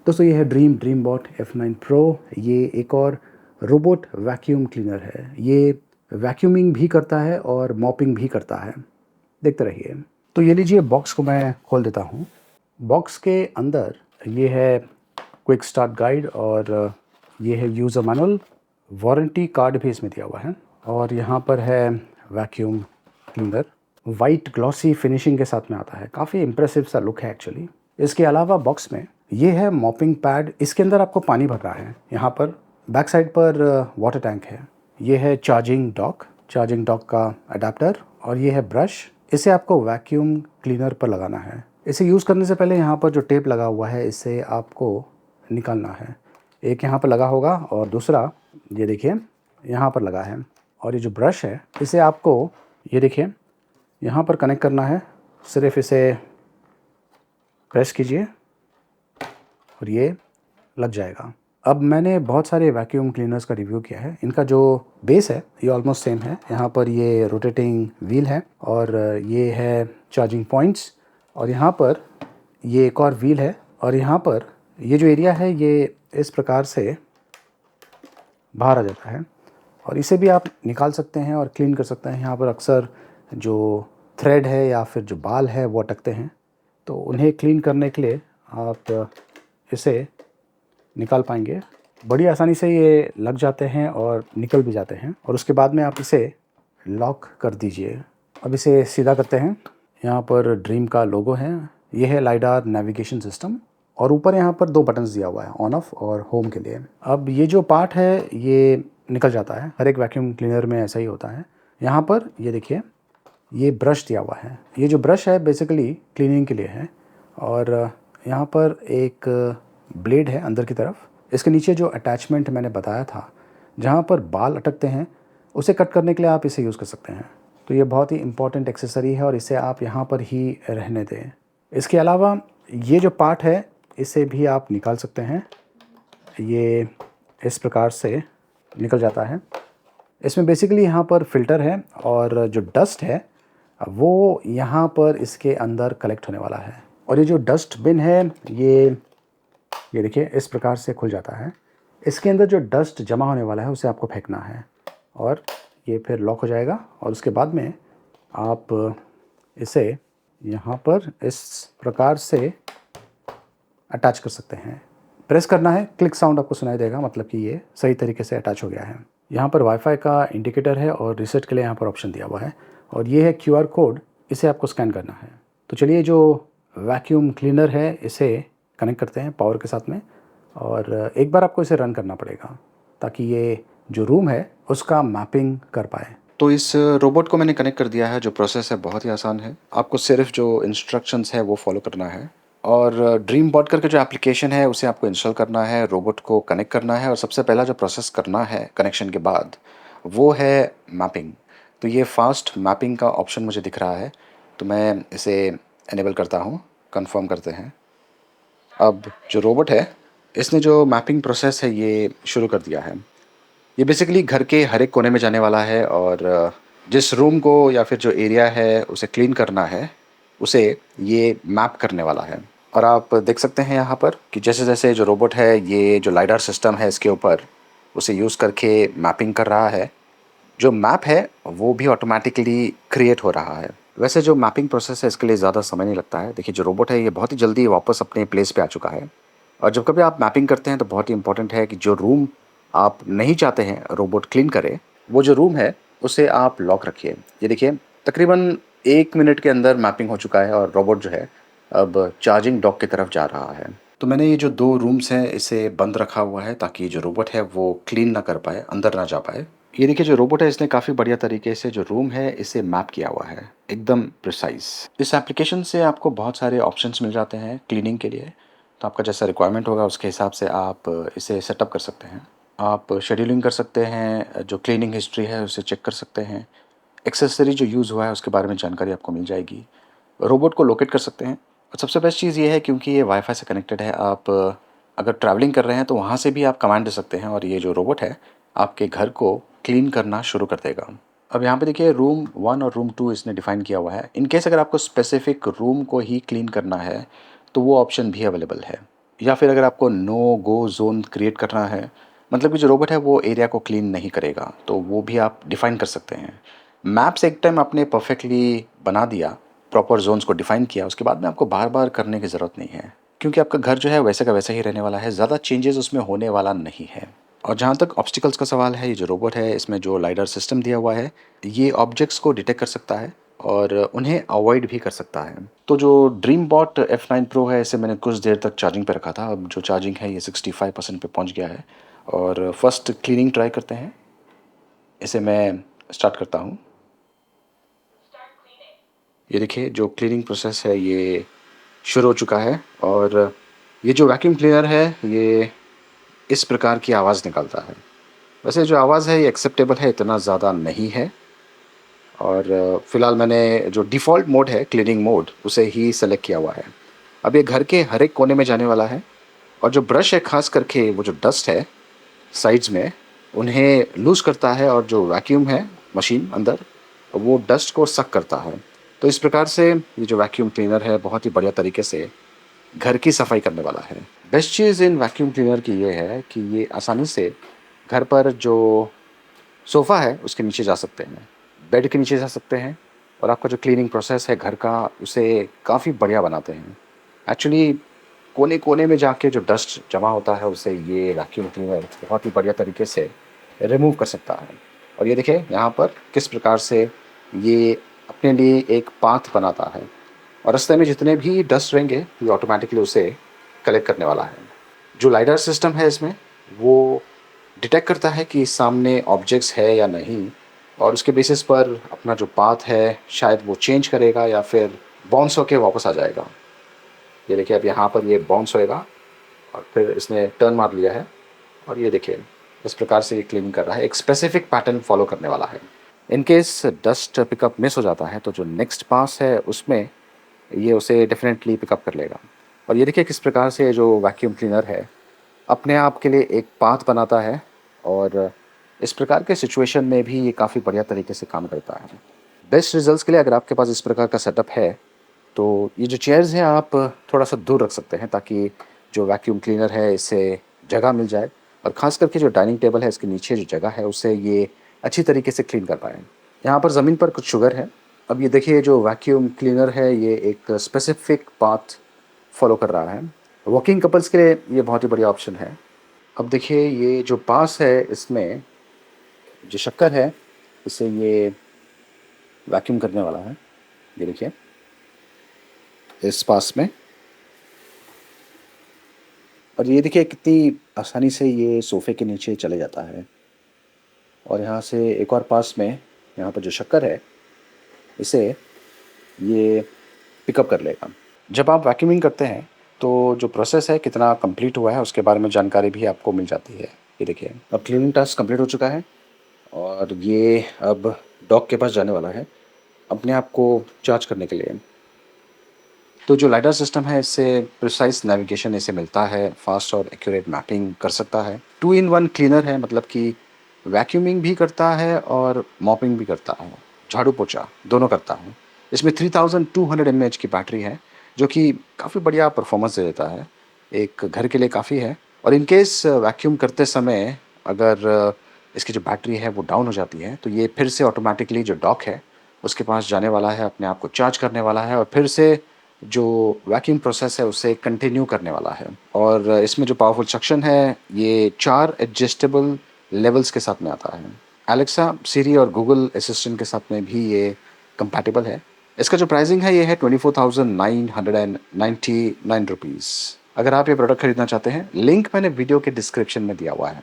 दोस्तों ये है ड्रीम बॉट F9 Pro। ये एक और रोबोट वैक्यूम क्लीनर है। ये वैक्यूमिंग भी करता है और मॉपिंग भी करता है। देखते रहिए। तो ये लीजिए, बॉक्स को मैं खोल देता हूँ। बॉक्स के अंदर ये है क्विक स्टार्ट गाइड और ये है यूज़र मैनुअल। वारंटी कार्ड भी इसमें दिया हुआ है और यहाँ पर है vacuum cleaner. White glossy finishing के साथ में आता है। काफ़ी इंप्रेसिव सा लुक है एक्चुअली। इसके अलावा बॉक्स में ये है मॉपिंग पैड। इसके अंदर आपको पानी भरना है। यहाँ पर बैक साइड पर वाटर टैंक है। ये है चार्जिंग डॉक का अडेप्टर और ये है ब्रश। इसे आपको वैक्यूम क्लीनर पर लगाना है। इसे यूज़ करने से पहले यहाँ पर जो टेप लगा हुआ है इसे आपको निकालना है। एक यहाँ पर लगा होगा और दूसरा ये देखिए यहाँ पर लगा है। और ये जो ब्रश है इसे आपको ये देखिए यहाँ पर कनेक्ट करना है। सिर्फ इसे प्रेस कीजिए और ये लग जाएगा। अब मैंने बहुत सारे वैक्यूम क्लीनर्स का रिव्यू किया है। इनका जो बेस है ये ऑलमोस्ट सेम है। यहाँ पर ये रोटेटिंग व्हील है और ये है चार्जिंग पॉइंट्स और यहाँ पर ये एक और व्हील है और यहाँ पर ये जो एरिया है ये इस प्रकार से बाहर आ जाता है और इसे भी आप निकाल सकते हैं और क्लीन कर सकते हैं। यहाँ पर अक्सर जो थ्रेड है या फिर जो बाल है वो अटकते हैं, तो उन्हें क्लीन करने के लिए आप इसे निकाल पाएंगे। बड़ी आसानी से ये लग जाते हैं और निकल भी जाते हैं और उसके बाद में आप इसे लॉक कर दीजिए। अब इसे सीधा करते हैं। यहाँ पर ड्रीम का लोगो है। ये है लाइडार नेविगेशन सिस्टम और ऊपर यहाँ पर 2 बटन्स दिया हुआ है, ऑन ऑफ और होम के लिए। अब ये जो पार्ट है ये निकल जाता है। हर एक वैक्यूम क्लीनर में ऐसा ही होता है। यहाँ पर ये देखिए ये ब्रश दिया हुआ है। ये जो ब्रश है बेसिकली क्लीनिंग के लिए है और यहाँ पर एक ब्लेड है अंदर की तरफ। इसके नीचे जो अटैचमेंट मैंने बताया था जहाँ पर बाल अटकते हैं उसे कट करने के लिए आप इसे यूज़ कर सकते हैं। तो ये बहुत ही इम्पॉर्टेंट एक्सेसरी है और इसे आप यहाँ पर ही रहने दें। इसके अलावा ये जो पार्ट है इसे भी आप निकाल सकते हैं। ये इस प्रकार से निकल जाता है। इसमें बेसिकली यहाँ पर फ़िल्टर है और जो डस्ट है वो यहाँ पर इसके अंदर कलेक्ट होने वाला है। और ये जो डस्टबिन है ये देखिए इस प्रकार से खुल जाता है। इसके अंदर जो डस्ट जमा होने वाला है उसे आपको फेंकना है और ये फिर लॉक हो जाएगा और उसके बाद में आप इसे यहाँ पर इस प्रकार से अटैच कर सकते हैं। प्रेस करना है, क्लिक साउंड आपको सुनाई देगा, मतलब कि ये सही तरीके से अटैच हो गया है। यहाँ पर वाईफाई का इंडिकेटर है और रीसेट के लिए यहाँ पर ऑप्शन दिया हुआ है और ये है QR कोड, इसे आपको स्कैन करना है। तो चलिए जो वैक्यूम क्लीनर है इसे कनेक्ट करते हैं पावर के साथ में और एक बार आपको इसे रन करना पड़ेगा ताकि ये जो रूम है उसका मैपिंग कर पाए। तो इस रोबोट को मैंने कनेक्ट कर दिया है। जो प्रोसेस है बहुत ही आसान है। आपको सिर्फ जो इंस्ट्रक्शंस है वो फॉलो करना है और ड्रीम बॉट करके जो एप्लीकेशन है उसे आपको इंस्टॉल करना है, रोबोट को कनेक्ट करना है और सबसे पहला जो प्रोसेस करना है कनेक्शन के बाद वो है मैपिंग। तो ये फास्ट मैपिंग का ऑप्शन मुझे दिख रहा है, तो मैं इसे इनेबल करता हूँ। कंफर्म करते हैं। अब जो रोबोट है इसने जो मैपिंग प्रोसेस है ये शुरू कर दिया है। ये बेसिकली घर के हर एक कोने में जाने वाला है और जिस रूम को या फिर जो एरिया है उसे क्लीन करना है उसे ये मैप करने वाला है। और आप देख सकते हैं यहाँ पर कि जैसे जैसे जो रोबोट है ये जो लाइडार सिस्टम है इसके ऊपर उसे यूज़ करके मैपिंग कर रहा है। जो मैप है वो भी ऑटोमेटिकली क्रिएट हो रहा है। वैसे जो मैपिंग प्रोसेस है इसके लिए ज़्यादा समय नहीं लगता है। देखिए जो रोबोट है ये बहुत ही जल्दी वापस अपने प्लेस पे आ चुका है। और जब कभी आप मैपिंग करते हैं तो बहुत ही इंपॉर्टेंट है कि जो रूम आप नहीं चाहते हैं रोबोट क्लीन करे वो जो रूम है उसे आप लॉक रखिए। ये देखिए तकरीबन 1 मिनट के अंदर मैपिंग हो चुका है और रोबोट जो है अब चार्जिंग डॉक की तरफ जा रहा है। तो मैंने ये जो 2 रूम्स हैं इसे बंद रखा हुआ है ताकि जो रोबोट है वो क्लीन ना कर पाए, अंदर ना जा पाए। ये देखिए जो रोबोट है इसने काफ़ी बढ़िया तरीके से जो रूम है इसे मैप किया हुआ है, एकदम प्रिसाइज। इस एप्लीकेशन से आपको बहुत सारे ऑप्शंस मिल जाते हैं क्लीनिंग के लिए। तो आपका जैसा रिक्वायरमेंट होगा उसके हिसाब से आप इसे सेटअप कर सकते हैं। आप शेड्यूलिंग कर सकते हैं, जो क्लीनिंग हिस्ट्री है उसे चेक कर सकते हैं। एक्सेसरी जो यूज़ हुआ है उसके बारे में जानकारी आपको मिल जाएगी। रोबोट को लोकेट कर सकते हैं और सबसे बेस्ट चीज़ ये है क्योंकि ये वाईफाई से कनेक्टेड है, आप अगर ट्रैवलिंग कर रहे हैं तो वहाँ से भी आप कमांड दे सकते हैं और ये जो रोबोट है आपके घर को क्लीन करना शुरू कर देगा। अब यहाँ पे देखिए रूम 1 और रूम 2 इसने डिफ़ाइन किया हुआ है। इन केस अगर आपको स्पेसिफिक रूम को ही क्लीन करना है तो वो ऑप्शन भी अवेलेबल है। या फिर अगर आपको नो गो ज़ोन क्रिएट करना है, मतलब कि जो रोबोट है वो एरिया को क्लीन नहीं करेगा, तो वो भी आप डिफ़ाइन कर सकते हैं। मैप्स एक टाइम आपने परफेक्टली बना दिया, प्रॉपर ज़ोन्स को डिफ़ाइन किया, उसके बाद में आपको बार-बार करने की ज़रूरत नहीं है। क्योंकि आपका घर जो है वैसे का वैसा ही रहने वाला है, ज़्यादा चेंजेज़ उसमें होने वाला नहीं है। और जहाँ तक ऑब्स्टिकल्स का सवाल है, ये जो रोबोट है इसमें जो लाइडर सिस्टम दिया हुआ है, ये ऑब्जेक्ट्स को डिटेक्ट कर सकता है और उन्हें अवॉइड भी कर सकता है। तो जो ड्रीम बॉट F9 प्रो है, इसे मैंने कुछ देर तक चार्जिंग पे रखा था। अब जो चार्जिंग है ये 65% पे पहुँच गया है और फर्स्ट क्लीनिंग ट्राई करते हैं। इसे मैं स्टार्ट करता हूँ। ये देखिए जो क्लीनिंग प्रोसेस है ये शुरू हो चुका है और ये जो वैक्यूम क्लीनर है ये इस प्रकार की आवाज़ निकालता है। वैसे जो आवाज़ है ये एक्सेप्टेबल है, इतना ज़्यादा नहीं है। और फ़िलहाल मैंने जो डिफ़ॉल्ट मोड है क्लीनिंग मोड उसे ही सेलेक्ट किया हुआ है। अब ये घर के हर एक कोने में जाने वाला है और जो ब्रश है ख़ास करके वो जो डस्ट है साइड्स में उन्हें लूज़ करता है और जो वैक्यूम है मशीन अंदर वो डस्ट को सक करता है। तो इस प्रकार से ये जो वैक्यूम क्लीनर है बहुत ही बढ़िया तरीके से घर की सफाई करने वाला है। Best cheese in vacuum cleaner की ये है कि ये आसानी से घर पर जो सोफ़ा है उसके नीचे जा सकते हैं, बेड के नीचे जा सकते हैं और आपका जो क्लीनिंग प्रोसेस है घर का उसे काफ़ी बढ़िया बनाते हैं। एक्चुअली कोने-कोने में जाके जो डस्ट जमा होता है उसे ये वैक्यूम क्लीनर बहुत ही बढ़िया तरीके से रिमूव कर सकता है। और ये देखिए यहाँ पर किस प्रकार से ये अपने लिए एक पाथ बनाता है और रास्ते में जितने भी डस्ट रहेंगे ये ऑटोमेटिकली उसे कलेक्ट करने वाला है। जो लाइडर सिस्टम है इसमें वो डिटेक्ट करता है कि सामने ऑब्जेक्ट्स है या नहीं और उसके बेसिस पर अपना जो पाथ है शायद वो चेंज करेगा या फिर बाउंस होके वापस आ जाएगा। ये देखिए अब यहाँ पर ये बाउंस होएगा और फिर इसने टर्न मार लिया है और ये देखिए इस प्रकार से ये क्लीन कर रहा है, एक स्पेसिफिक पैटर्न फॉलो करने वाला है। In case dust pickup miss हो जाता है तो जो नेक्स्ट पास है उसमें ये उसे डेफिनेटली पिकअप कर लेगा। और ये देखिए किस प्रकार से जो वैक्यूम क्लीनर है अपने आप के लिए एक पाथ बनाता है और इस प्रकार के सिचुएशन में भी ये काफ़ी बढ़िया तरीके से काम करता है। बेस्ट रिजल्ट्स के लिए अगर आपके पास इस प्रकार का सेटअप है तो ये जो चेयर्स हैं आप थोड़ा सा दूर रख सकते हैं ताकि जो वैक्यूम क्लीनर है इससे जगह मिल जाए और ख़ास करके जो डाइनिंग टेबल है इसके नीचे जो जगह है उसे ये अच्छी तरीके से क्लीन कर पाएँ। यहाँ पर ज़मीन पर कुछ शुगर है। अब ये देखिए जो वैक्यूम क्लीनर है ये एक स्पेसिफिक पाथ फॉलो कर रहा है। वर्किंग कपल्स के लिए ये बहुत ही बढ़िया ऑप्शन है। अब देखिए ये जो पास है इसमें जो शक्कर है इसे ये वैक्यूम करने वाला है। ये देखिए इस पास में और ये देखिए कितनी आसानी से ये सोफ़े के नीचे चले जाता है। और यहाँ से एक और पास में यहाँ पर जो शक्कर है इसे ये पिकअप कर लेगा। जब आप वैक्यूमिंग करते हैं तो जो प्रोसेस है कितना कंप्लीट हुआ है उसके बारे में जानकारी भी आपको मिल जाती है। ये देखिए अब क्लीनिंग टास्क कंप्लीट हो चुका है और ये अब डॉग के पास जाने वाला है अपने आप को चार्ज करने के लिए। तो जो लाइडर सिस्टम है इससे प्रिसाइज नेविगेशन इसे मिलता है, फास्ट और एक्यूरेट मैपिंग कर सकता है। 2 इन 1 क्लीनर है, मतलब कि वैक्यूमिंग भी करता है और मॉपिंग भी करता है, झाड़ू पोछा दोनों करता है। इसमें 3200 mAh की बैटरी है जो कि काफ़ी बढ़िया परफॉर्मेंस दे देता है, एक घर के लिए काफ़ी है। और इन केस वैक्यूम करते समय अगर इसकी जो बैटरी है वो डाउन हो जाती है तो ये फिर से ऑटोमेटिकली जो डॉक है उसके पास जाने वाला है, अपने आप को चार्ज करने वाला है और फिर से जो वैक्यूम प्रोसेस है उसे कंटिन्यू करने वाला है। और इसमें जो पावरफुल सक्शन है ये 4 एडजस्टेबल लेवल्स के साथ में आता है। एलेक्सा, सिरी और गूगल असिस्टेंट के साथ में भी ये कंपैटिबल है। इसका जो प्राइसिंग है ये है 24,999 रुपीज़। अगर आप ये प्रोडक्ट खरीदना चाहते हैं लिंक मैंने वीडियो के डिस्क्रिप्शन में दिया हुआ है।